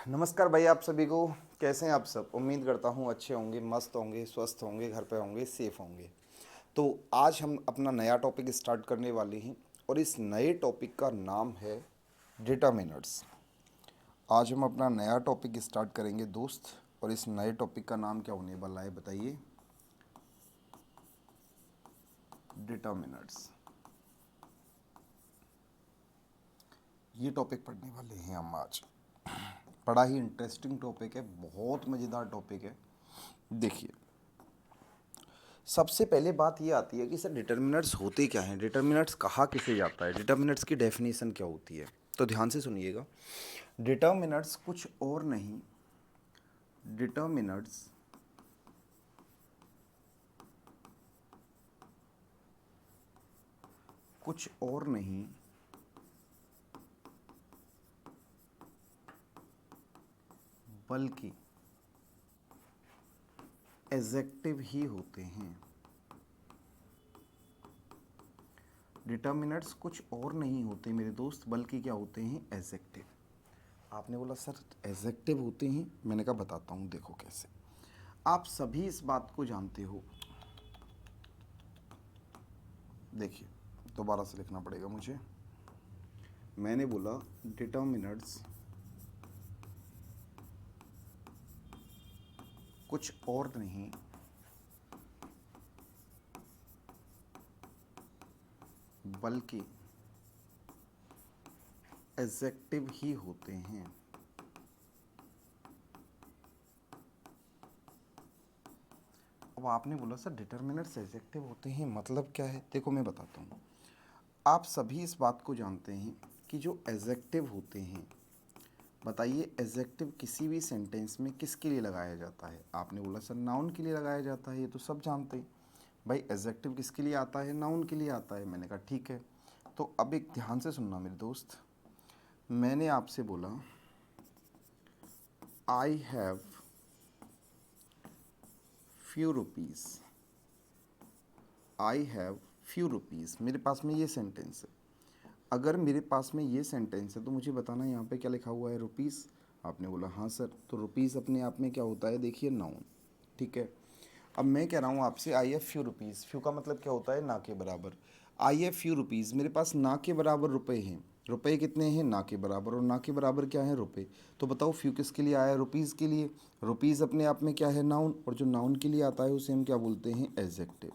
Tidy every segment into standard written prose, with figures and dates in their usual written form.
नमस्कार भाई, आप सभी को। कैसे हैं आप सब? उम्मीद करता हूँ अच्छे होंगे, मस्त होंगे, स्वस्थ होंगे, घर पे होंगे, सेफ होंगे। तो आज हम अपना नया टॉपिक स्टार्ट करने वाले हैं और इस नए टॉपिक का नाम है डिटर्मिनर्स। आज हम अपना नया टॉपिक स्टार्ट करेंगे दोस्त, और इस नए टॉपिक का नाम क्या होने वाला है बताइए? डिटर्मिनर्स। ये टॉपिक पढ़ने वाले हैं हम आज। बड़ा ही इंटरेस्टिंग टॉपिक है, बहुत मज़ेदार टॉपिक है। देखिए, सबसे पहले बात ये आती है कि सर डिटर्मिनर्स होते क्या हैं, डिटर्मिनर्स कहा किसे जाता है, डिटर्मिनर्स की डेफिनेशन क्या होती है। तो ध्यान से सुनिएगा। डिटर्मिनर्स कुछ और नहीं, डिटर्मिनर्स कुछ और नहीं बल्कि एडजेक्टिव ही होते हैं। डिटर्मिनर्स कुछ और नहीं होते मेरे दोस्त, बल्कि क्या होते हैं? एडजेक्टिव। आपने बोला सर एडजेक्टिव होते हैं, मैंने कहा बताता हूँ, देखो कैसे। आप सभी इस बात को जानते हो। देखिए, दोबारा से लिखना पड़ेगा मुझे। मैंने बोला डिटर्मिनर्स कुछ और नहीं बल्कि एडजेक्टिव ही होते हैं। अब आपने बोला सर डिटर्मिनर्स एडजेक्टिव होते हैं, मतलब क्या है? देखो मैं बताता हूँ। आप सभी इस बात को जानते हैं कि जो एडजेक्टिव होते हैं, बताइए एडजेक्टिव किसी भी सेंटेंस में किसके लिए लगाया जाता है? आपने बोला सर नाउन के लिए लगाया जाता है, ये तो सब जानते हैं। भाई एडजेक्टिव किसके लिए आता है? नाउन के लिए आता है। मैंने कहा ठीक है। तो अब एक ध्यान से सुनना मेरे दोस्त। मैंने आपसे बोला I have few rupees. I have few rupees, मेरे पास में ये सेंटेंस है। अगर मेरे पास में ये सेंटेंस है तो मुझे बताना यहाँ पे क्या लिखा हुआ है? रुपीज़। आपने बोला हाँ सर। तो रुपीज़ अपने आप में क्या होता है? देखिए नाउन। ठीक है। अब मैं कह रहा हूँ आपसे I have few rupees. Few का मतलब क्या होता है? ना के बराबर। आई हैव फ्यू रुपीज़, मेरे पास ना के बराबर रुपए हैं। रुपए कितने हैं? ना के बराबर। और ना के बराबर क्या है? रुपए। तो बताओ फ्यू किसके लिए आया? रुपीज़ के लिए। रुपीज़ अपने आप में क्या है? नाउन। और जो नाउन के लिए आता है उसे हम क्या बोलते हैं? एडजेक्टिव।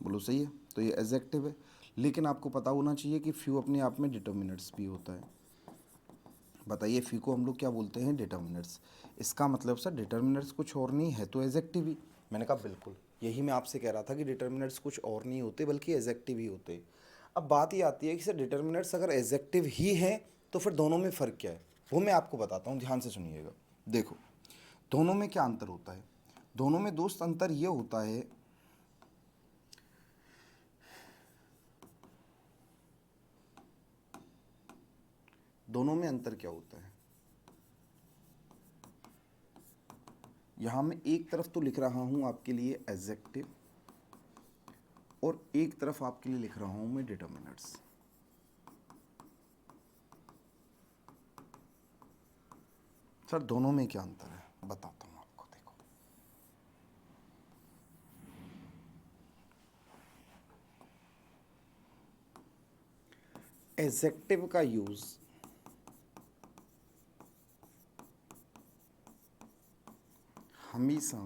बोलो सही है? तो ये एडजेक्टिव है। लेकिन आपको पता होना चाहिए कि फ्यू अपने आप में डिटर्मिनर्स भी होता है। बताइए फ्यू को हम लोग क्या बोलते हैं? डिटर्मिनर्स। इसका मतलब सर डिटर्मिनर्स कुछ और नहीं है तो एडजेक्टिव ही। मैंने कहा बिल्कुल, यही मैं आपसे कह रहा था कि डिटर्मिनर्स कुछ और नहीं होते बल्कि एडजेक्टिव ही होते। अब बात ये आती है कि सर डिटर्मिनर्स अगर एडजेक्टिव ही हैं तो फिर दोनों में फ़र्क क्या है? वो मैं आपको बताता हूँ, ध्यान से सुनिएगा। देखो, दोनों में क्या अंतर होता है? दोनों में दोस्त अंतर ये होता है, दोनों में अंतर क्या होता है? यहाँ मैं एक तरफ तो लिख रहा हूँ आपके लिए एडजेक्टिव, और एक तरफ आपके लिए लिख रहा हूँ मैं डिटर्मिनर्स। सर दोनों में क्या अंतर है? बताता हूँ आपको, देखो। एडजेक्टिव का यूज़ हमेशा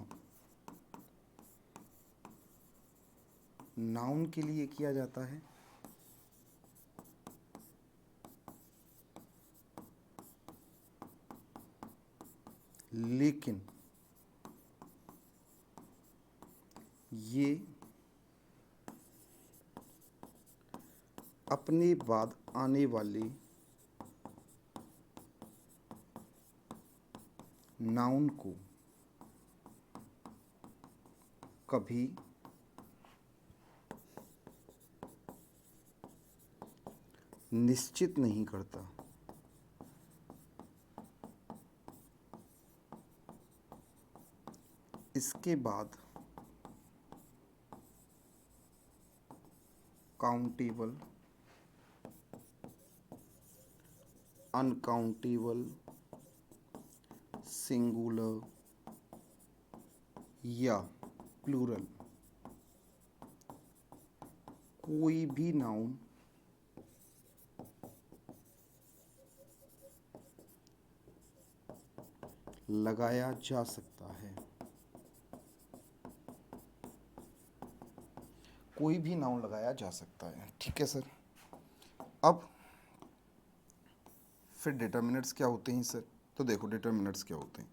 नाउन के लिए किया जाता है, लेकिन ये अपने बाद आने वाले नाउन को कभी निश्चित नहीं करता। इसके बाद काउंटेबल, अनकाउंटेबल, सिंगुलर या प्लूरल, कोई भी नाउन लगाया जा सकता है। कोई भी नाउन लगाया जा सकता है, ठीक है सर। अब फिर डिटर्मिनेंट्स क्या होते हैं सर? तो देखो डिटर्मिनेंट्स क्या होते हैं।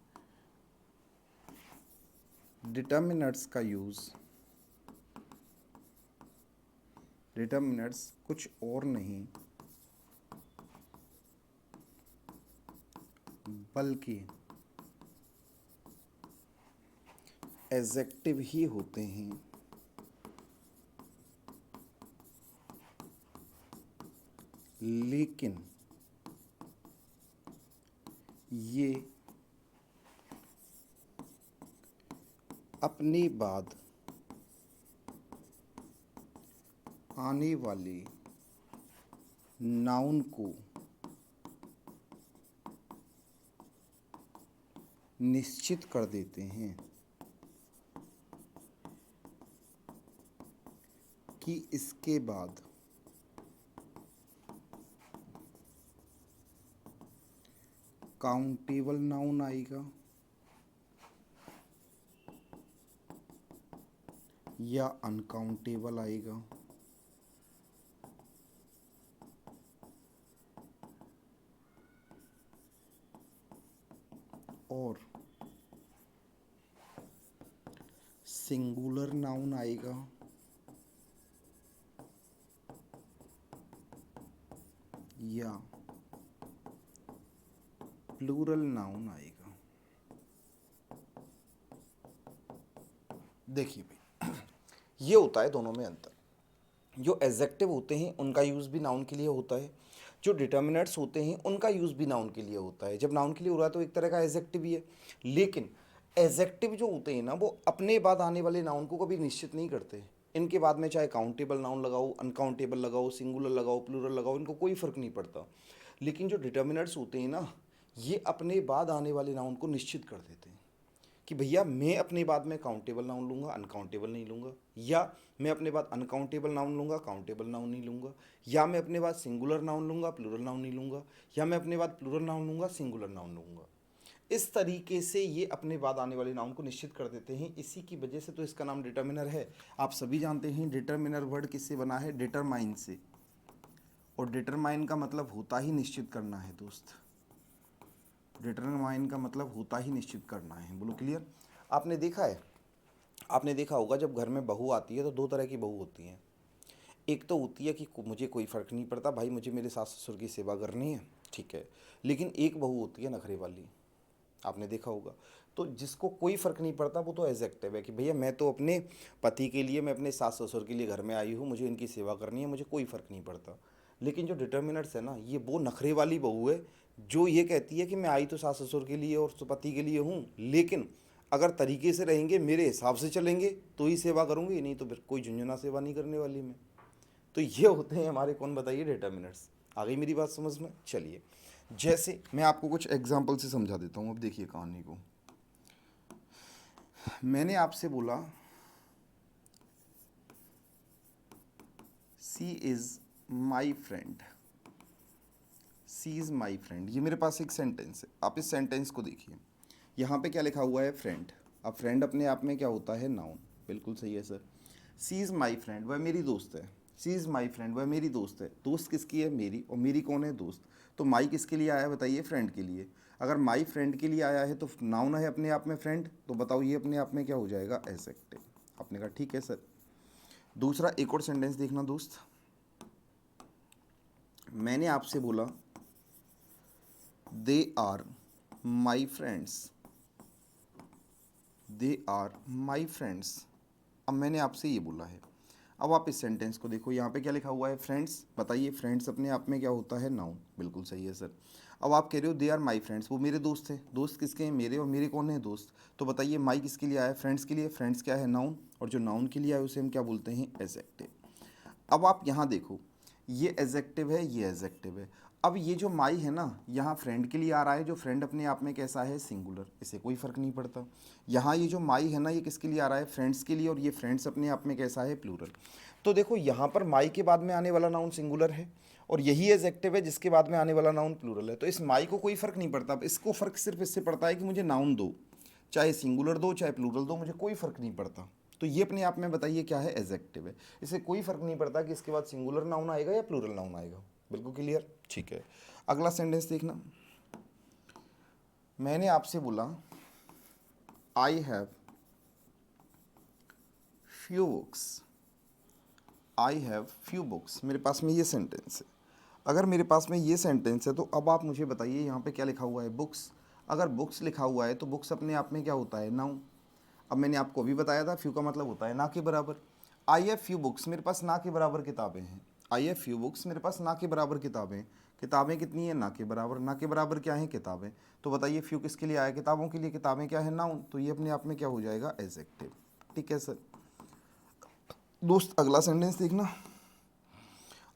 डिटर्मिनेंट्स का यूज़, डिटर्मिनेंट्स कुछ और नहीं बल्कि एडजेक्टिव ही होते हैं, लेकिन ये अपने बाद आने वाले नाउन को निश्चित कर देते हैं कि इसके बाद काउंटेबल नाउन आएगा या अनकाउंटेबल आएगा। और सिंगुलर नाउन आएगा या प्लूरल नाउन आएगा। देखिए भाई, ये होता है दोनों में अंतर। जो एडजेक्टिव होते हैं उनका यूज़ भी नाउन के लिए होता है, जो डिटर्मिनेंट्स होते हैं उनका यूज़ भी नाउन के लिए होता है। जब नाउन के लिए हो रहा है तो एक तरह का एडजेक्टिव ही है, लेकिन एडजेक्टिव जो होते हैं ना वो अपने बाद आने वाले नाउन को कभी निश्चित नहीं करते। इनके बाद में चाहे काउंटेबल नाउन लगाओ, अनकाउंटेबल लगाओ, सिंगुलर लगाओ, प्लूरल लगाओ, इनको कोई फ़र्क नहीं पड़ता। लेकिन जो डिटर्मिनेंट्स होते हैं ना, ये अपने बाद आने वाले नाउन को निश्चित कर देते हैं कि भैया मैं अपने बाद में काउंटेबल नाउन लूँगा, अनकाउंटेबल नहीं लूँगा, या मैं अपने बाद अनकाउंटेबल नाउन लूँगा, काउंटेबल नाउन नहीं लूँगा, या मैं अपने बाद सिंगुलर नाउन लूँगा, प्लूरल नाउन नहीं लूँगा, या मैं अपने बाद प्लूरल नाउन लूँगा, सिंगुलर नाउन लूँगा। इस तरीके से ये अपने बाद आने वाले नाउन को निश्चित कर देते हैं। इसी की वजह से तो इसका नाम डिटर्मिनर है। आप सभी जानते हैं डिटर्मिनर वर्ड किससे बना है? डिटरमाइन से। और डिटरमाइन का मतलब होता ही निश्चित करना है दोस्त। डिटरमाइन का मतलब होता ही निश्चित करना है। बोलो क्लियर? आपने देखा है, आपने देखा होगा जब घर में बहू आती है तो दो तरह की बहू होती हैं। एक तो होती है कि मुझे कोई फ़र्क नहीं पड़ता भाई, मुझे मेरे सास ससुर की सेवा करनी है, ठीक है। लेकिन एक बहू होती है नखरे वाली, आपने देखा होगा। तो जिसको कोई फ़र्क नहीं पड़ता वो तो एडजेक्टिव है कि भैया मैं तो अपने पति के लिए, मैं अपने सास ससुर के लिए घर में आई हूँ, मुझे इनकी सेवा करनी है, मुझे कोई फ़र्क नहीं पड़ता। लेकिन जो डिटर्मिनेंट्स है ना, ये वो नखरे वाली बहू है जो ये कहती है कि मैं आई तो सास ससुर के लिए और पति के लिए हूँ, लेकिन अगर तरीके से रहेंगे, मेरे हिसाब से चलेंगे तो ही सेवा करूँगी, नहीं तो फिर कोई झुंझुना सेवा नहीं करने वाली मैं। तो ये होते हैं हमारे, कौन बताइए, डिटर्मिनेंट्स। आ गई मेरी बात समझ में? चलिए, जैसे मैं आपको कुछ एग्जांपल से समझा देता हूँ। अब देखिए कहानी को। मैंने आपसे बोला C is my friend, C is my friend. ये मेरे पास एक सेंटेंस है। आप इस सेंटेंस को देखिए, यहाँ पे क्या लिखा हुआ है? फ्रेंड। अब फ्रेंड अपने आप में क्या होता है? नाउन। बिल्कुल सही है sir. She is my friend, वह मेरी दोस्त है। सी इज़ माई फ्रेंड, वह मेरी दोस्त है। दोस्त किसकी है? मेरी। और मेरी कौन है? दोस्त। तो माई किसके लिए आया है बताइए? फ्रेंड के लिए। अगर माई फ्रेंड के लिए आया है तो नाउन है अपने आप में फ्रेंड, तो बताओ ये अपने आप में क्या हो जाएगा? एडजेक्टिव। आपने कहा ठीक है सर। दूसरा एक और सेंटेंस देखना दोस्त। मैंने आपसे बोला they are my friends, they are my friends. अब मैंने आपसे ये बोला है। अब आप इस सेंटेंस को देखो, यहाँ पे क्या लिखा हुआ है? फ्रेंड्स। बताइए फ्रेंड्स अपने आप में क्या होता है? नाउन। बिल्कुल सही है सर। अब आप कह रहे हो दे आर माई फ्रेंड्स, वो मेरे दोस्त हैं। दोस्त किसके हैं? मेरे। और मेरे कौन है? दोस्त। तो बताइए माई किसके लिए आया है? फ्रेंड्स के लिए। फ्रेंड्स क्या है? नाउन। और जो नाउन के लिए आया उसे हम क्या बोलते हैं? एडजेक्टिव। अब आप यहाँ देखो, ये एडजेक्टिव है, ये एडजेक्टिव है। अब ये जो माई है ना, यहाँ फ्रेंड के लिए आ रहा है, जो फ्रेंड अपने आप में कैसा है, सिंगुलर, इसे कोई फ़र्क नहीं पड़ता। यहाँ ये जो माई है ना, ये किसके लिए आ रहा है, फ्रेंड्स के लिए, और ये फ्रेंड्स अपने आप में कैसा है, प्लूरल। तो देखो यहाँ पर माई के बाद में आने वाला नाउन सिंगुलर है, और यही एडजेक्टिव है जिसके बाद में आने वाला नाउन प्लूरल है। तो इस माई को कोई फ़र्क नहीं पड़ता। अब इसको फ़र्क सिर्फ इससे पड़ता है कि मुझे नाउन दो, चाहे सिंगुलर दो चाहे प्लूरल दो, मुझे कोई फ़र्क नहीं पड़ता। तो ये अपने आप में बताइए क्या है, एडजेक्टिव है। इसे कोई फ़र्क नहीं पड़ता कि इसके बाद सिंगुलर नाउन आएगा या प्लूरल नाउन आएगा। बिल्कुल क्लियर, ठीक है। अगला सेंटेंस देखना, मैंने आपसे बोला I have few books, I have few books, मेरे पास में ये सेंटेंस है। अगर मेरे पास में ये सेंटेंस है तो अब आप मुझे बताइए यहाँ पे क्या लिखा हुआ है, बुक्स। अगर बुक्स लिखा हुआ है तो बुक्स अपने आप में क्या होता है, नाउन। अब मैंने आपको अभी बताया था फ्यू का मतलब होता है ना के बराबर। आई हैव फ्यू बुक्स, मेरे पास ना के बराबर किताबें हैं। आई हैव फ्यू बुक्स, मेरे पास ना के बराबर किताबें। किताबें कितनी है, ना के बराबर। ना के बराबर क्या है, किताबें। तो बताइए फ्यू किसके लिए आया, किताबों के लिए। किताबें क्या है, नाउन। तो ये अपने आप में क्या हो जाएगा, एडजेक्टिव। ठीक है सर। दोस्त अगला सेंटेंस देखना,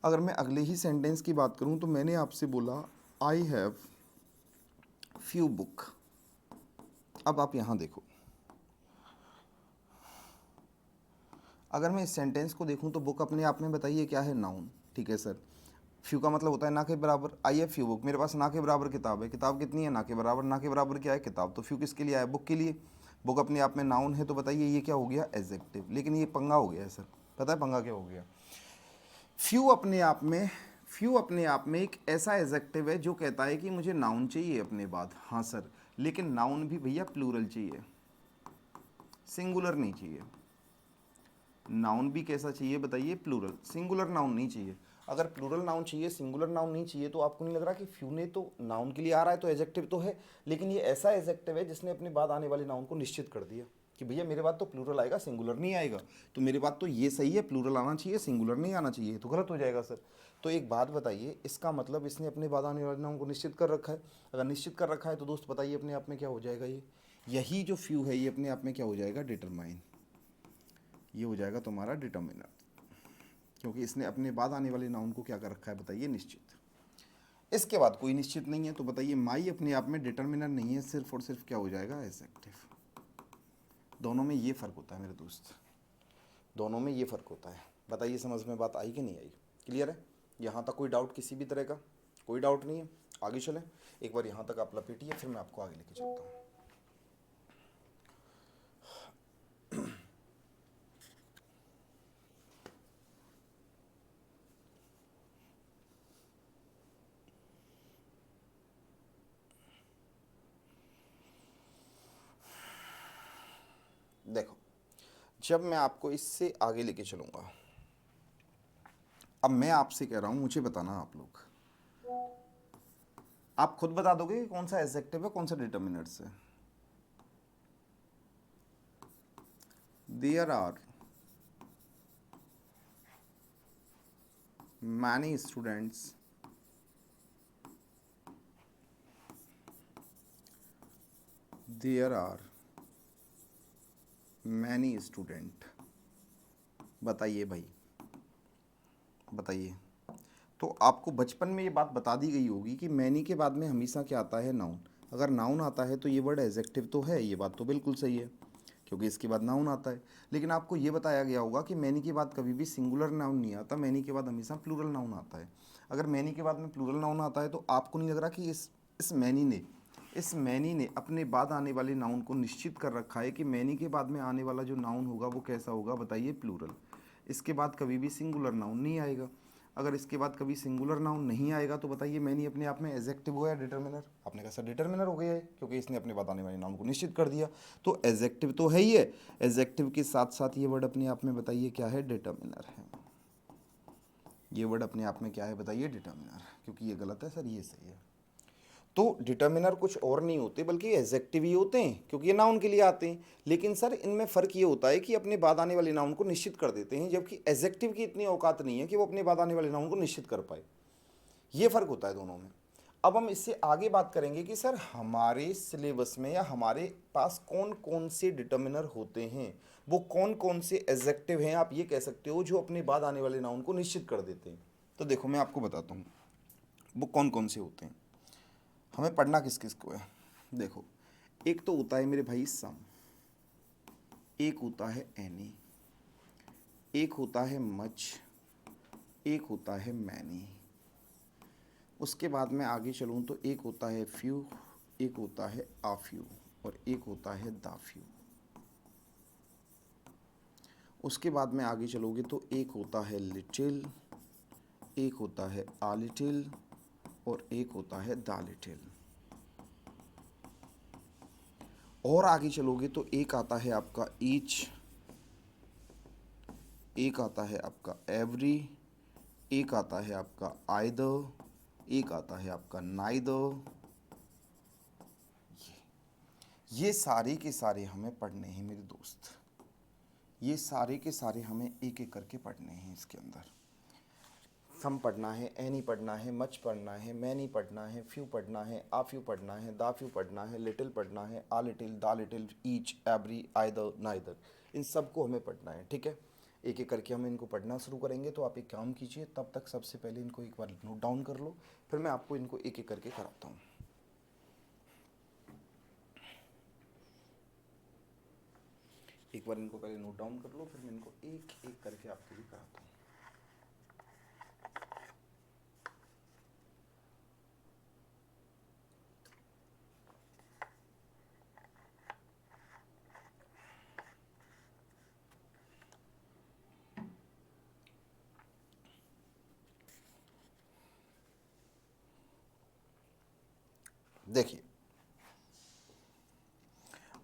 अगर मैं अगले ही सेंटेंस की बात करूं तो मैंने आपसे बोला आई हैव फ्यू बुक। अब आप यहां देखो, अगर मैं इस सेंटेंस को देखूं तो बुक अपने आप में बताइए क्या है, नाउन। ठीक है सर। फ्यू का मतलब होता है ना के बराबर। आई हैव फ्यू बुक, मेरे पास ना के बराबर किताब है। किताब कितनी है, ना के बराबर। ना के बराबर क्या है, किताब। तो फ्यू किसके लिए आया, बुक के लिए। बुक अपने आप में नाउन है, तो बताइए ये क्या हो गया, एडजेक्टिव। लेकिन ये पंगा हो गया है सर। पता है पंगा क्या हो गया, फ्यू अपने आप में एक ऐसा एडजेक्टिव है जो कहता है कि मुझे नाउन चाहिए अपने बाद। हाँ सर, लेकिन नाउन भी भैया प्लूरल चाहिए, सिंगुलर नहीं चाहिए। नाउन भी कैसा चाहिए बताइए, प्लूरल। सिंगुलर नाउन नहीं चाहिए। अगर प्लूरल नाउन चाहिए, सिंगुलर नाउन नहीं चाहिए, तो आपको नहीं लग रहा कि फ्यू ने तो नाउन के लिए आ रहा है तो एडजेक्टिव तो है, लेकिन ये ऐसा एडजेक्टिव है जिसने अपने बाद आने वाले नाउन को निश्चित कर दिया कि भैया मेरे बाद तो प्लूरल आएगा, सिंगुलर नहीं आएगा। तो मेरे बाद तो ये सही है, प्लूरल आना चाहिए, सिंगुलर नहीं आना चाहिए, तो गलत हो जाएगा सर। तो एक बात बताइए, इसका मतलब इसने अपने बाद आने वाले नाउन को निश्चित कर रखा है। अगर निश्चित कर रखा है तो दोस्त बताइए अपने आप में क्या हो जाएगा, ये यही जो फ्यू है ये अपने आप में क्या हो जाएगा, डिटरमाइन। ये हो जाएगा तुम्हारा डिटर्मिनर, क्योंकि इसने अपने बाद आने वाले नाउन को क्या कर रखा है बताइए, निश्चित। इसके बाद कोई निश्चित नहीं है, तो बताइए माई अपने आप में डिटर्मिनर नहीं है, सिर्फ और सिर्फ क्या हो जाएगा, एडजेक्टिव। दोनों में ये फ़र्क होता है मेरे दोस्त, दोनों में ये फ़र्क होता है। बताइए समझ में बात आई कि नहीं आई, क्लियर है। यहाँ तक कोई डाउट किसी भी तरह का, कोई डाउट नहीं है। आगे चलें, एक बार यहाँ तक आप लपेटिए, फिर मैं आपको आगे लेके चलता हूँ। देखो, जब मैं आपको इससे आगे लेके चलूँगा, अब मैं आपसे कह रहा हूँ, मुझे बताना आप लोग, आप खुद बता दोगे कि कौन सा एडजेक्टिव है, कौन सा डिटर्मिनर्स है। There are many students there are many student. बताइए भाई, बताइए। तो आपको बचपन में ये बात बता दी गई होगी कि मैनी के बाद में हमेशा क्या आता है, नाउन। अगर नाउन आता है तो ये वर्ड एडजेक्टिव तो है, ये बात तो बिल्कुल सही है, क्योंकि इसके बाद नाउन आता है। लेकिन आपको ये बताया गया होगा कि मैनी के बाद कभी भी सिंगुलर नाउन नहीं आता, मैनी के बाद हमेशा प्लूरल नाउन आता है। अगर मैनी के बाद में प्लूरल नाउन आता है तो आपको नहीं लग रहा कि इस मैनी ने अपने बाद आने वाले नाउन को निश्चित कर रखा है कि मैनी के बाद में आने वाला जो नाउन होगा वो कैसा होगा बताइए, प्लूरल। इसके बाद कभी भी सिंगुलर नाउन नहीं आएगा। अगर इसके बाद कभी सिंगुलर नाउन नहीं आएगा तो बताइए मैनी अपने आप में एडजेक्टिव हो या डिटर्मिनर। आपने कहा सर डिटर्मिनर हो गया है, क्योंकि इसने अपने बाद आने वाले नाउन को निश्चित कर दिया। तो एडजेक्टिव तो है ही है, एडजेक्टिव के साथ साथ ये वर्ड अपने आप में बताइए क्या है, डिटर्मिनर है। ये वर्ड अपने आप में क्या है बताइए, डिटर्मिनर। क्योंकि ये गलत है सर, ये सही है। तो डिटर्मिनर कुछ और नहीं होते बल्कि एडजेक्टिव ही होते हैं, क्योंकि ये नाउन के लिए आते हैं। लेकिन सर इनमें फ़र्क ये होता है कि अपने बाद आने वाले नाउन को निश्चित कर देते हैं, जबकि एडजेक्टिव की इतनी औकात नहीं है कि वो अपने बाद आने वाले नाउन को निश्चित कर पाए। ये फ़र्क होता है दोनों में। अब हम इससे आगे बात करेंगे कि सर हमारे सिलेबस में या हमारे पास कौन कौन से डिटर्मिनर होते हैं, वो कौन कौन से एडजेक्टिव हैं आप ये कह सकते हो जो अपने बाद आने वाले नाउन को निश्चित कर देते हैं। तो देखो मैं आपको बताता हूँ, वो कौन कौन से होते हैं, हमें पढ़ना किस किस को है। देखो, एक तो होता है मेरे भाई सम, एक होता है एनी, एक होता है मच, एक होता है मैनी। उसके बाद मैं आगे चलूँ तो एक होता है फ्यू, एक होता है आफ्यू और एक होता है दाफ्यू। उसके बाद में आगे चलोगे तो एक होता है लिटिल, एक होता है आ लिटिल और एक होता है दा लिटिल। और आगे चलोगे तो एक आता है आपका ईच, एक आता है आपका एवरी, एक आता है आपका आइदर, एक आता है आपका नाइदर। ये सारे के सारे हमें पढ़ने हैं मेरे दोस्त, ये सारे के सारे हमें एक एक करके पढ़ने हैं। इसके अंदर सम पढ़ना है, एनी पढ़ना है, मच पढ़ना है, मैनी पढ़ना है, फ्यू पढ़ना है, आ फ्यू पढ़ना है, दा फ्यू पढ़ना है, लिटिल पढ़ना है, a little, the little, each, every, either, neither, इन सबको हमें पढ़ना है। ठीक है, एक एक करके हम इनको पढ़ना शुरू करेंगे। तो आप एक काम कीजिए, तब तक सबसे पहले इनको एक बार नोट डाउन कर लो, फिर मैं आपको इनको एक एक करके कराता हूँ। एक बार इनको पहले नोट डाउन कर लो, फिर मैं इनको एक एक करके आपके लिए कराता हूँ। देखिए,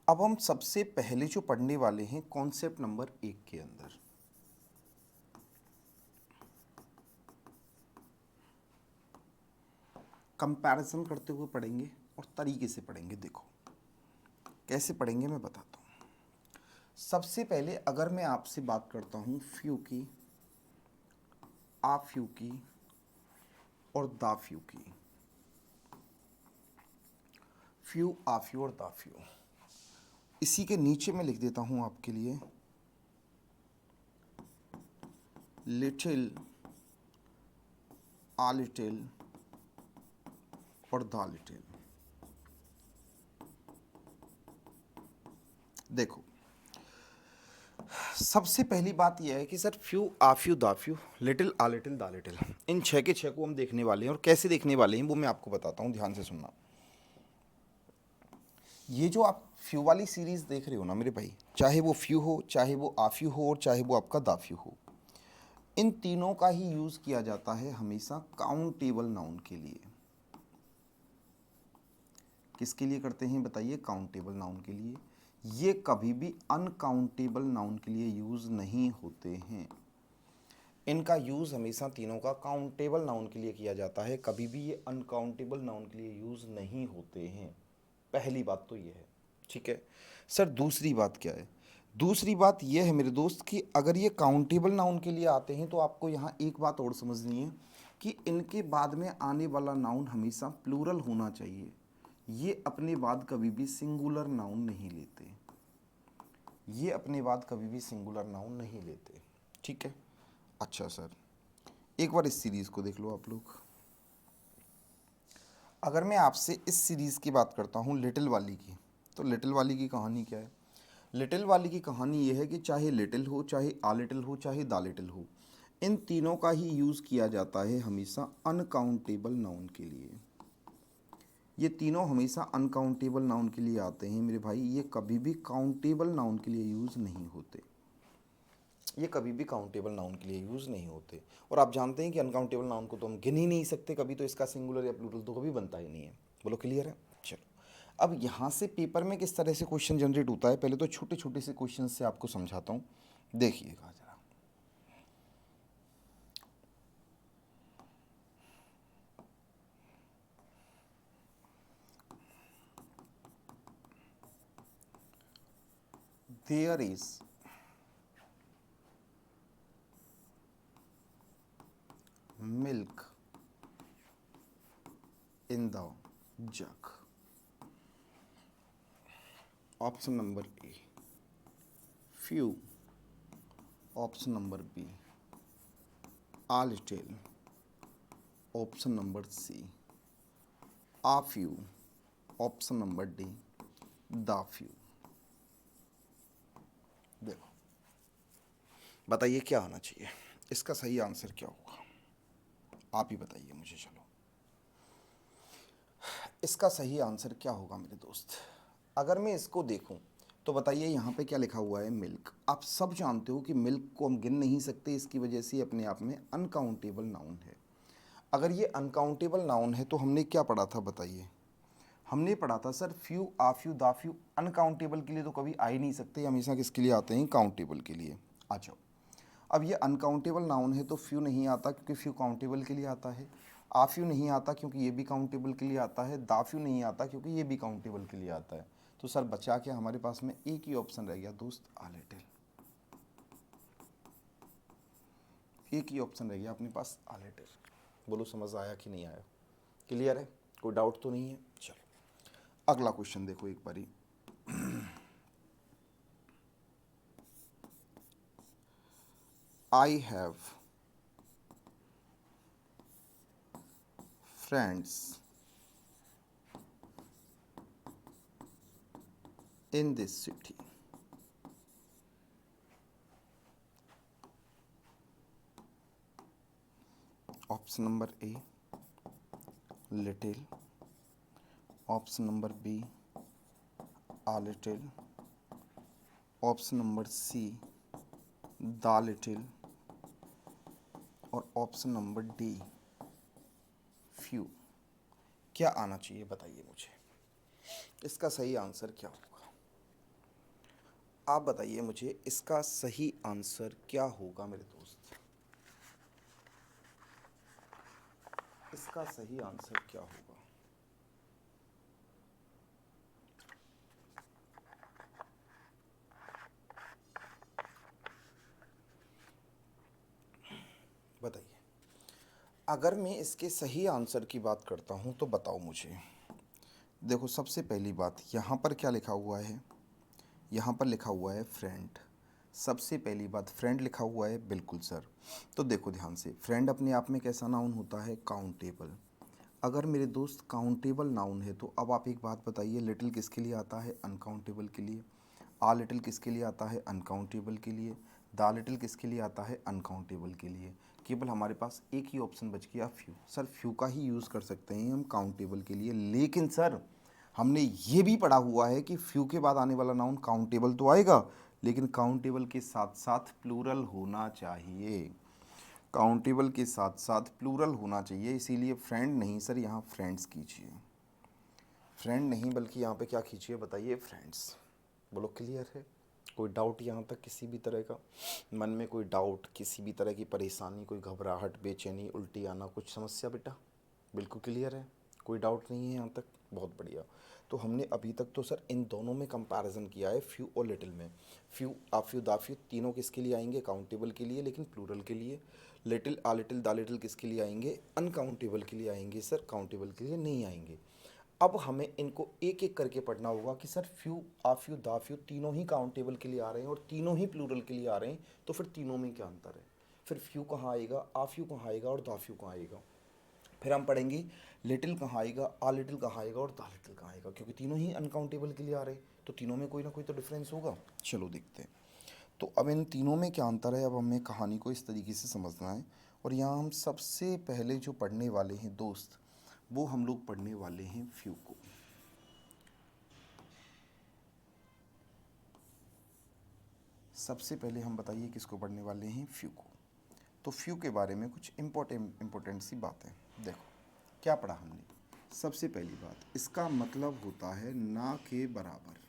अब हम सबसे पहले जो पढ़ने वाले हैं कॉन्सेप्ट नंबर 1 के अंदर, कंपैरिजन करते हुए पढ़ेंगे और तरीके से पढ़ेंगे। देखो कैसे पढ़ेंगे मैं बताता हूँ। सबसे पहले अगर मैं आपसे बात करता हूँ फ्यू की, आ फ्यू की और दा फ्यू की, फ्यू, आ फ्यू और दा फ्यू, इसी के नीचे मैं लिख देता हूँ आपके लिए लिटिल, आ लिटिल और दा लिटिल। देखो, सबसे पहली बात यह है कि सर फ्यू, आ फ्यू, दा few, little, uh little, the little, इन छः के छः को हम देखने वाले हैं। और कैसे देखने वाले हैं वो मैं आपको बताता हूँ, ध्यान से सुनना। ये जो आप फ्यू वाली सीरीज़ देख रहे हो ना मेरे भाई, चाहे वो फ्यू हो, चाहे वो आ फ्यू हो और चाहे वो आपका दा फ्यू हो, इन तीनों का ही यूज़ किया जाता है हमेशा काउंटेबल नाउन के लिए। किसके लिए करते हैं बताइए? काउंटेबल नाउन के लिए। ये कभी भी अनकाउंटेबल नाउन के लिए यूज़ नहीं होते हैं। इनका यूज़ हमेशा तीनों का काउंटेबल नाउन के लिए किया जाता है, कभी भी ये अनकाउंटेबल नाउन के लिए यूज़ नहीं होते हैं। पहली बात तो ये है। ठीक है सर, दूसरी बात क्या है? दूसरी बात यह है मेरे दोस्त कि अगर ये काउंटेबल नाउन के लिए आते हैं तो आपको यहाँ एक बात और समझनी है कि इनके बाद में आने वाला नाउन हमेशा प्लूरल होना चाहिए। ये अपने बाद कभी भी सिंगुलर नाउन नहीं लेते, ये अपने बाद कभी भी सिंगुलर नाउन नहीं लेते। ठीक है, अच्छा सर, एक बार इस सीरीज़ को देख लो आप लोग। अगर मैं आपसे इस सीरीज़ की बात करता हूँ लिटिल वाली की, तो लिटिल वाली की कहानी क्या है? लिटिल वाली की कहानी ये है कि चाहे लिटिल हो, चाहे आ लिटिल हो, चाहे दा लिटिल हो, इन तीनों का ही यूज़ किया जाता है हमेशा अनकाउंटेबल नाउन के लिए। ये तीनों हमेशा अनकाउंटेबल नाउन के लिए आते हैं मेरे भाई, ये कभी भी काउंटेबल नाउन के लिए यूज़ नहीं होते। ये कभी भी काउंटेबल नाउन के लिए यूज़ नहीं होते। और आप जानते हैं कि अनकाउंटेबल नाउन को तो हम गिन ही नहीं सकते कभी, तो इसका सिंगुलर या प्लूरल तो कभी बनता ही नहीं है। बोलो क्लियर है? चलो, अब यहाँ से पेपर में किस तरह से क्वेश्चन जनरेट होता है, पहले तो छोटे छोटे से क्वेश्चन से आपको समझाता हूँ, देखिएगा जरा। There is milk in the jug. Option number A few, option number B a little, option number C a few, option number D the few. देखो बताइए क्या होना चाहिए, इसका सही आंसर क्या होगा, आप ही बताइए मुझे। चलो इसका सही आंसर क्या होगा मेरे दोस्त। अगर मैं इसको देखूं तो बताइए यहाँ पे क्या लिखा हुआ है, मिल्क। आप सब जानते हो कि मिल्क को हम गिन नहीं सकते, इसकी वजह से अपने आप में अनकाउंटेबल नाउन है। अगर ये अनकाउंटेबल नाउन है तो हमने क्या पढ़ा था बताइए, हमने पढ़ा था सर फ्यू, आ फ्यू, दा फ्यू। अनकाउंटेबल के लिए तो कभी आ ही नहीं सकते, हमेशा किसके लिए आते हैं, काउंटेबल के लिए। आ जाओ, अब ये अनकाउंटेबल नाउन है तो फ्यू नहीं आता क्योंकि फ्यू काउंटेबल के लिए आता है। आ फ्यू नहीं आता क्योंकि ये भी काउंटेबल के लिए आता है। दा फ्यू नहीं आता क्योंकि ये भी काउंटेबल के लिए आता है। तो सर बचा क्या हमारे पास में, एक ही ऑप्शन रह गया दोस्त, आ लिटिल। एक ही ऑप्शन रह गया अपने पास, आ लिटिल। बोलो समझ आया कि नहीं आया, क्लियर है, कोई डाउट तो नहीं है। चलो अगला क्वेश्चन देखो एक बारी। I have friends in this city. Option number A little, option number B a little, option number C the little और ऑप्शन नंबर डी फ्यू। क्या आना चाहिए बताइए मुझे, इसका सही आंसर क्या होगा, आप बताइए मुझे इसका सही आंसर क्या होगा मेरे दोस्त, इसका सही आंसर क्या होगा। बताइए, अगर मैं इसके सही आंसर की बात करता हूँ तो बताओ मुझे। देखो सबसे पहली बात, यहाँ पर क्या लिखा हुआ है, यहाँ पर लिखा हुआ है फ्रेंड। सबसे पहली बात फ्रेंड लिखा हुआ है, बिल्कुल सर। तो देखो ध्यान से, फ्रेंड अपने आप में कैसा नाउन होता है, काउंटेबल। अगर मेरे दोस्त काउंटेबल नाउन है तो अब आप एक बात बताइए, लिटिल किसके लिए आता है, अनकाउंटेबल के लिए। आ लिटिल किसके लिए आता है, अनकाउंटेबल के लिए। दा लिटिल किसके लिए आता है, अनकाउंटेबल के लिए। केवल हमारे पास एक ही ऑप्शन बच गया, फ्यू। सर फ्यू का ही यूज़ कर सकते हैं हम काउंटेबल के लिए, लेकिन सर हमने ये भी पढ़ा हुआ है कि फ्यू के बाद आने वाला नाउन काउंटेबल तो आएगा, लेकिन काउंटेबल के साथ साथ प्लूरल होना चाहिए। काउंटेबल के साथ साथ प्लूरल होना चाहिए, इसीलिए फ्रेंड नहीं सर, यहाँ फ्रेंड्स कीजिए। फ्रेंड नहीं बल्कि यहाँ पे क्या खींचिए बताइए, फ्रेंड्स। बोलो क्लियर है, कोई डाउट यहाँ तक किसी भी तरह का, मन में कोई डाउट, किसी भी तरह की परेशानी, कोई घबराहट, बेचैनी, उल्टी आना, कुछ समस्या बेटा, बिल्कुल क्लियर है, कोई डाउट नहीं है यहाँ तक, बहुत बढ़िया। तो हमने अभी तक तो सर इन दोनों में कंपैरिजन किया है, फ्यू और लिटिल में। फ्यू, आ फ्यू, दा फ्यू तीनों किसके लिए आएंगे, काउंटेबल के लिए, लेकिन प्लूरल के लिए। Little, uh little, the little किसके लिए आएंगे, अनकाउंटेबल के लिए आएंगे सर, काउंटेबल के लिए नहीं आएंगे। अब हमें इनको एक एक करके पढ़ना होगा कि सर फ्यू, आ फ्यू, दा फ्यू तीनों ही काउंटेबल के लिए आ रहे हैं और तीनों ही प्लूरल के लिए आ रहे हैं, तो फिर तीनों में क्या अंतर है, फिर फ्यू कहाँ आएगा, आ फ्यू कहाँ आएगा और दा फ्यू कहाँ आएगा। फिर हम पढ़ेंगे लिटिल कहाँ आएगा, आ लिटिल कहाँ आएगा और दा लिटिल कहाँ आएगा, क्योंकि तीनों ही अनकाउंटेबल के लिए आ रहे हैं, तो तीनों में कोई ना कोई तो डिफरेंस होगा। चलो देखते हैं, तो अब इन तीनों में क्या अंतर है, अब हमें कहानी को इस तरीके से समझना है। और यहाँ हम सबसे पहले जो पढ़ने वाले हैं दोस्त, वो हम लोग पढ़ने वाले हैं फ्यू को। सबसे पहले हम बताइए किसको पढ़ने वाले हैं, फ्यू को। तो फ्यू के बारे में कुछ इम्पोर्टेंट सी बातें देखो, क्या पढ़ा हमने। सबसे पहली बात, इसका मतलब होता है ना के बराबर।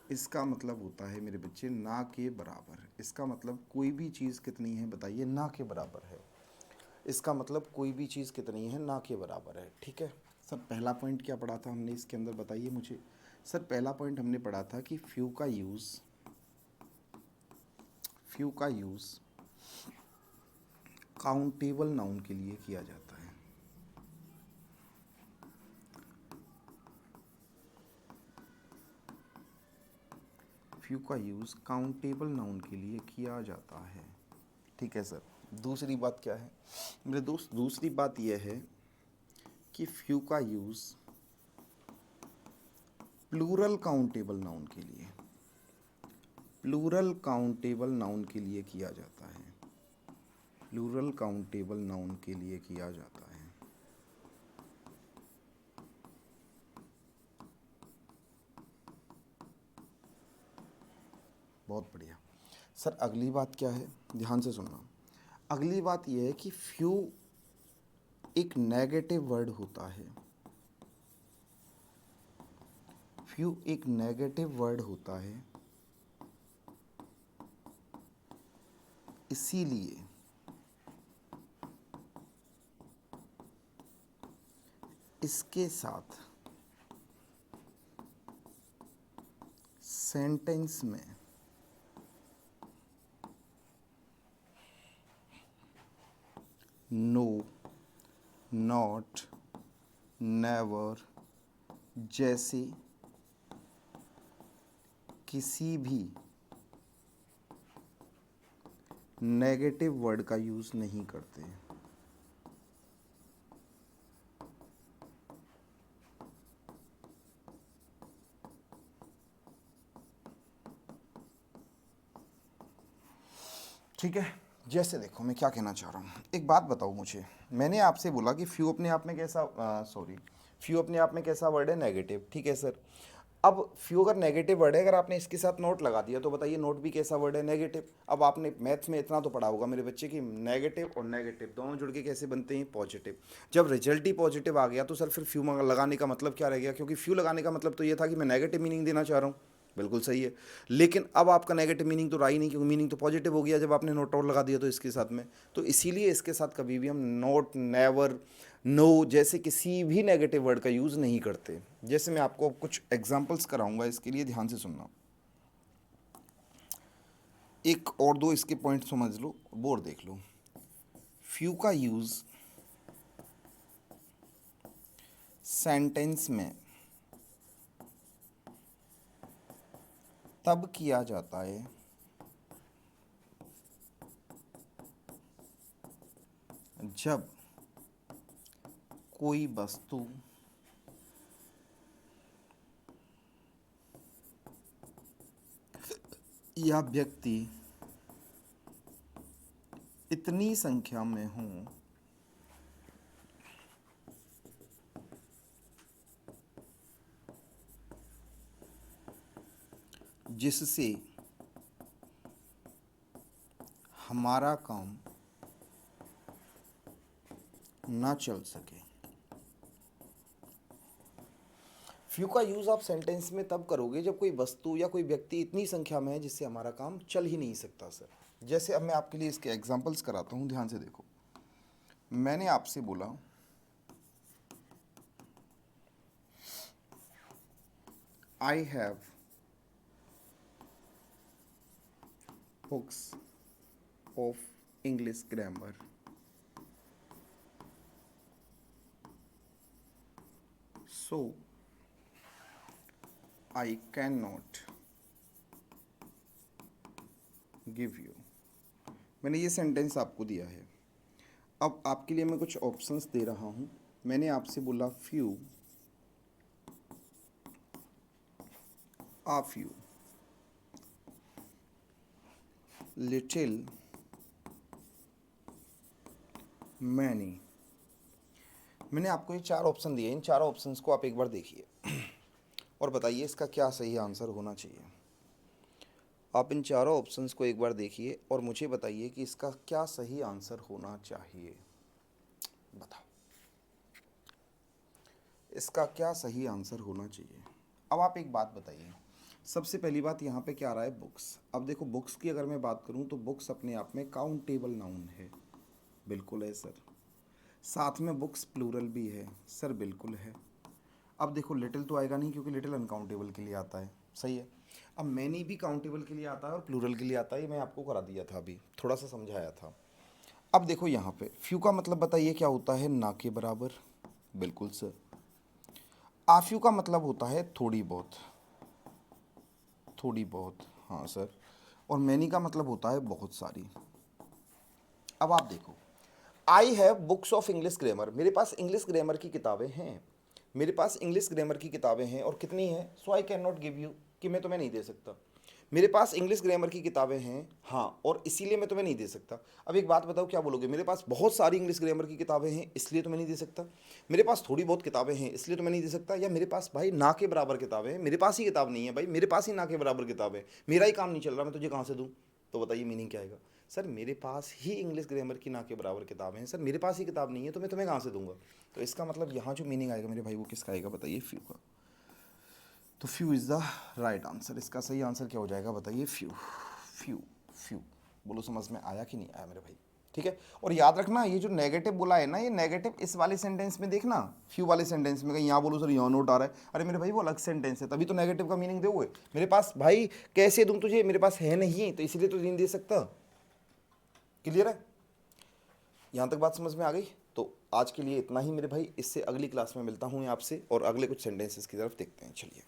इसका मतलब होता है मेरे बच्चे ना के बराबर। इसका मतलब कोई भी चीज़ कितनी है बताइए, ना के बराबर है। इसका मतलब कोई भी चीज़ कितनी है, ना के बराबर है, ठीक है। सर पहला पॉइंट क्या पढ़ा था हमने इसके अंदर बताइए मुझे। सर पहला पॉइंट हमने पढ़ा था कि फ्यू का यूज़ काउंटेबल नाउन के लिए किया जाता है। फ्यू का यूज़ काउंटेबल नाउन के लिए किया जाता है, ठीक है सर। दूसरी बात क्या है मेरे दोस्त? दूसरी बात यह है कि फ्यू का यूज़ प्लूरल काउंटेबल नाउन के लिए, प्लूरल काउंटेबल नाउन के लिए किया जाता है, प्लूरल काउंटेबल नाउन के लिए किया जाता है। बहुत बढ़िया सर। अगली बात क्या है, ध्यान से सुनना। अगली बात यह है कि फ्यू एक नेगेटिव वर्ड होता है, फ्यू एक नेगेटिव वर्ड होता है, इसीलिए इसके साथ सेंटेंस में नो, नॉट, नेवर जैसे किसी भी नेगेटिव वर्ड का यूज़ नहीं करते। ठीक है, जैसे देखो मैं क्या कहना चाह रहा हूँ। एक बात बताओ मुझे, मैंने आपसे बोला कि फ्यू अपने आप में कैसा फ्यू अपने आप में कैसा वर्ड है? नेगेटिव। ठीक है सर। अब फ्यू अगर नेगेटिव वर्ड है, अगर आपने इसके साथ नोट लगा दिया तो बताइए नोट भी कैसा वर्ड है? नेगेटिव। अब आपने मैथ्स में इतना तो पढ़ा होगा मेरे बच्चे कि नेगेटिव और नेगेटिव दोनों जुड़ के कैसे बनते हैं? पॉजिटिव। जब रिजल्ट ही पॉजिटिव आ गया तो सर फिर फ्यू लगाने का मतलब क्या रह गया? क्योंकि फ्यू लगाने का मतलब तो ये था कि मैं नेगेटिव मीनिंग देना चाह रहा हूँ। बिल्कुल सही है, लेकिन अब आपका नेगेटिव मीनिंग तो रहा ही नहीं, क्योंकि मीनिंग तो पॉजिटिव हो गया जब आपने नोट और लगा दिया तो इसके साथ में। तो इसीलिए इसके साथ कभी भी हम नोट, नेवर, नो जैसे किसी भी नेगेटिव वर्ड का यूज़ नहीं करते। जैसे मैं आपको कुछ एग्जांपल्स कराऊंगा, इसके लिए ध्यान से सुनना। एक और दो इसके पॉइंट समझ लो, बोर्ड देख लो। फ्यू का यूज़ सेंटेंस में तब किया जाता है जब कोई वस्तु या व्यक्ति इतनी संख्या में हो जिससे हमारा काम ना चल सके। फ्यू का यूज़ आप सेंटेंस में तब करोगे जब कोई वस्तु या कोई व्यक्ति इतनी संख्या में है जिससे हमारा काम चल ही नहीं सकता सर। जैसे अब मैं आपके लिए इसके एग्जांपल्स कराता हूँ, ध्यान से देखो। मैंने आपसे बोला I have books of English grammar, so I can not give you. मैंने ये सेंटेंस आपको दिया है। अब आपके लिए मैं कुछ ऑप्शंस दे रहा हूँ। मैंने आपसे बोला फ्यू, आ फ्यू, लिटिल, मैनी। मैंने आपको ये चार ऑप्शन दिए। इन चारों ऑप्शंस को आप एक बार देखिए और बताइए इसका क्या सही आंसर होना चाहिए। आप इन चारों ऑप्शंस को एक बार देखिए और मुझे बताइए कि इसका क्या सही आंसर होना चाहिए। बताओ इसका क्या सही आंसर होना चाहिए। अब आप एक बात बताइए, सबसे पहली बात यहाँ पे क्या आ रहा है? बुक्स। अब देखो बुक्स की अगर मैं बात करूँ तो बुक्स अपने आप में काउंटेबल नाउन है। बिल्कुल है सर। साथ में बुक्स प्लूरल भी है सर। बिल्कुल है। अब देखो लिटिल तो आएगा नहीं क्योंकि लिटिल अनकाउंटेबल के लिए आता है। सही है। अब मैनी भी काउंटेबल के लिए आता है और प्लूरल के लिए आता है। ये मैं आपको करा दिया था, अभी थोड़ा सा समझाया था। अब देखो यहाँ पे फ्यू का मतलब बताइए क्या होता है? ना के बराबर। बिल्कुल सर। आफ्यू का मतलब होता है थोड़ी बहुत, थोड़ी बहुत। हाँ सर। और मैनी का मतलब होता है बहुत सारी। अब आप देखो, I have books of English grammar, मेरे पास इंग्लिश ग्रामर की किताबें हैं, मेरे पास इंग्लिश ग्रामर की किताबें हैं, और कितनी है, so I can not give you, कि मैं तुम्हें नहीं दे सकता। मेरे पास इंग्लिश ग्रामर की किताबें हैं, हाँ, और इसीलिए मैं तुम्हें नहीं दे सकता। अब एक बात बताओ, क्या बोलोगे, मेरे पास बहुत सारी इंग्लिश ग्रामर की किताबें हैं इसलिए तुम्हें नहीं दे सकता, मेरे पास थोड़ी बहुत किताबें हैं इसलिए तुम्हें नहीं दे सकता, या मेरे पास भाई ना के बराबर किताबें हैं, मेरे पास ही किताब नहीं है भाई, मेरे पास ही ना के बराबर किताब है, मेरा ही काम नहीं चल रहा, मैं तुझे कहाँ से दूँ? तो बताइए मीनिंग क्या आएगा? सर मेरे पास ही इंग्लिश ग्रामर की ना के बराबर किताबें हैं, सर मेरे पास ही किताब नहीं है तो मैं तुम्हें कहाँ से दूंगा? तो इसका मतलब यहाँ जो मीनिंग आएगा मेरे भाई वो किसका आएगा बताइए? फ्यू का। तो few is the right answer. इसका सही आंसर क्या हो जाएगा बताइए? फ्यू। फ्यू। फ्यू। बोलो समझ में आया कि नहीं आया मेरे भाई? ठीक है, और याद रखना ये जो नेगेटिव बोला है ना, ये नेगेटिव इस वाले सेंटेंस में देखना, फ्यू वाले सेंटेंस में, कहीं यहाँ बोलो सर यहाँ नोट आ रहा है, अरे मेरे भाई वो अलग सेंटेंस है, तभी तो नेगेटिव का मीनिंग दोगे। मेरे पास भाई कैसे दूं तुझे, मेरे पास है नहीं, तो इसीलिए तो नहीं दे सकता। क्लियर है? यहाँ तक बात समझ में आ गई? तो आज के लिए इतना ही मेरे भाई, इससे अगली क्लास में मिलता हूँ आपसे और अगले कुछ सेंटेंसेस की तरफ देखते हैं। चलिए।